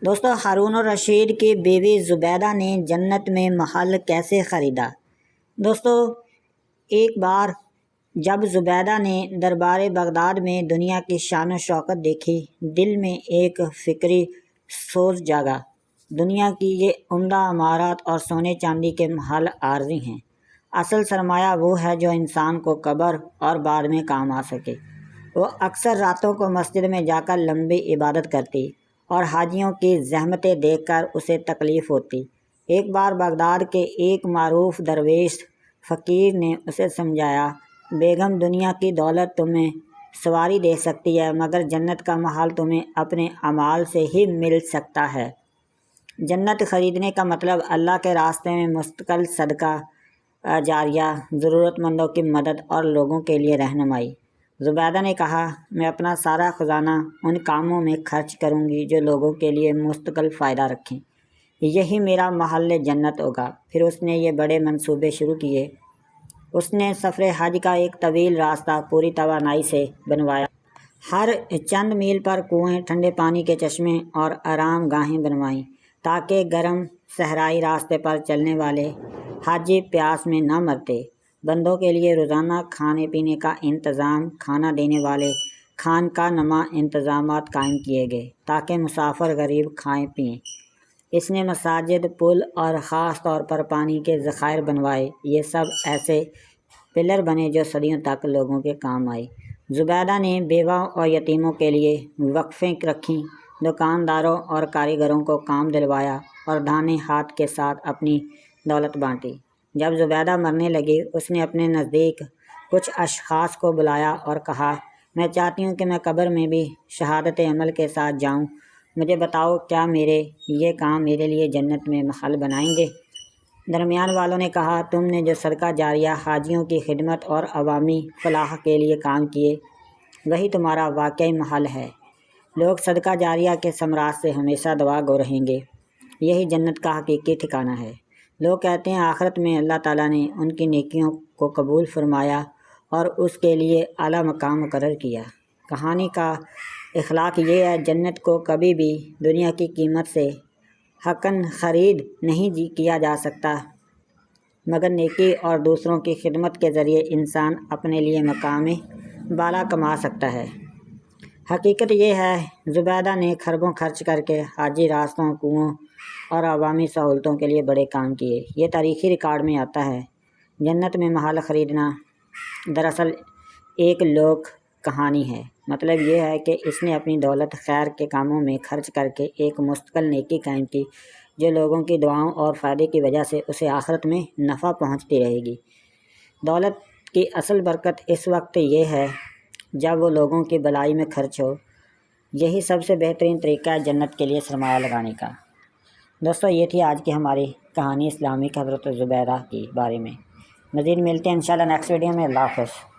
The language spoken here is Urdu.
دوستو، ہارون الرشید کی بیوی زبیدہ نے جنت میں محل کیسے خریدا؟ دوستو، ایک بار جب زبیدہ نے دربار بغداد میں دنیا کی شان و شوکت دیکھی، دل میں ایک فکری سوز جاگا۔ دنیا کی یہ عمدہ عمارات اور سونے چاندی کے محل عارضی ہیں۔ اصل سرمایہ وہ ہے جو انسان کو قبر اور بعد میں کام آ سکے۔ وہ اکثر راتوں کو مسجد میں جا کر لمبی عبادت کرتی اور حاجیوں کی زحمتیں دیکھ کر اسے تکلیف ہوتی۔ ایک بار بغداد کے ایک معروف درویش فقیر نے اسے سمجھایا، بیگم، دنیا کی دولت تمہیں سواری دے سکتی ہے، مگر جنت کا محل تمہیں اپنے اعمال سے ہی مل سکتا ہے۔ جنت خریدنے کا مطلب اللہ کے راستے میں مستقل صدقہ جاریہ، ضرورت مندوں کی مدد اور لوگوں کے لیے رہنمائی۔ زبیدہ نے کہا، میں اپنا سارا خزانہ ان کاموں میں خرچ کروں گی جو لوگوں کے لیے مستقل فائدہ رکھیں، یہی میرا محل جنت ہوگا۔ پھر اس نے یہ بڑے منصوبے شروع کیے۔ اس نے سفر حج کا ایک طویل راستہ پوری توانائی سے بنوایا۔ ہر چند میل پر کنویں، ٹھنڈے پانی کے چشمے اور آرام گاہیں بنوائیں تاکہ گرم صحرائی راستے پر چلنے والے حاجی پیاس میں نہ مرتے۔ بندوں کے لیے روزانہ کھانے پینے کا انتظام، کھانا دینے والے خانقاہ نما انتظامات قائم کیے گئے تاکہ مسافر غریب کھائیں پئیں۔ اس نے مساجد، پل اور خاص طور پر پانی کے ذخائر بنوائے۔ یہ سب ایسے پلر بنے جو صدیوں تک لوگوں کے کام آئے۔ زبیدہ نے بیوہ اور یتیموں کے لیے وقفیں رکھیں، دکانداروں اور کاریگروں کو کام دلوایا اور دانے ہاتھ کے ساتھ اپنی دولت بانٹی۔ جب زبیدہ مرنے لگی، اس نے اپنے نزدیک کچھ اشخاص کو بلایا اور کہا، میں چاہتی ہوں کہ میں قبر میں بھی شہادت عمل کے ساتھ جاؤں۔ مجھے بتاؤ، کیا میرے یہ کام میرے لیے جنت میں محل بنائیں گے؟ درمیان والوں نے کہا، تم نے جو صدقہ جاریہ، حاجیوں کی خدمت اور عوامی فلاح کے لیے کام کیے، وہی تمہارا واقعی محل ہے۔ لوگ صدقہ جاریہ کے ثمرات سے ہمیشہ دعا گو رہیں گے۔ یہی جنت کا حقیقی ٹھکانہ ہے۔ لوگ کہتے ہیں آخرت میں اللہ تعالیٰ نے ان کی نیکیوں کو قبول فرمایا اور اس کے لیے اعلیٰ مقام مقرر کیا۔ کہانی کا اخلاق یہ ہے، جنت کو کبھی بھی دنیا کی قیمت سے حقاً خرید نہیں کیا جا سکتا، مگر نیکی اور دوسروں کی خدمت کے ذریعے انسان اپنے لیے مقام بالا کما سکتا ہے۔ حقیقت یہ ہے، زبیدہ نے خربوں خرچ کر کے حاجی راستوں، کنووں اور عوامی سہولتوں کے لیے بڑے کام کیے۔ یہ تاریخی ریکارڈ میں آتا ہے۔ جنت میں محل خریدنا دراصل ایک لوک کہانی ہے۔ مطلب یہ ہے کہ اس نے اپنی دولت خیر کے کاموں میں خرچ کر کے ایک مستقل نیکی قائم کی جو لوگوں کی دعاؤں اور فائدے کی وجہ سے اسے آخرت میں نفع پہنچتی رہے گی۔ دولت کی اصل برکت اس وقت یہ ہے جب وہ لوگوں کی بھلائی میں خرچ ہو۔ یہی سب سے بہترین طریقہ ہے جنت کے لیے سرمایہ لگانے کا۔ دوستو، یہ تھی آج کی ہماری کہانی اسلامی حضرت زبیدہ کے بارے میں۔ مزید ملتے ہیں انشاءاللہ نیکسٹ ویڈیو میں۔ اللہ حافظ۔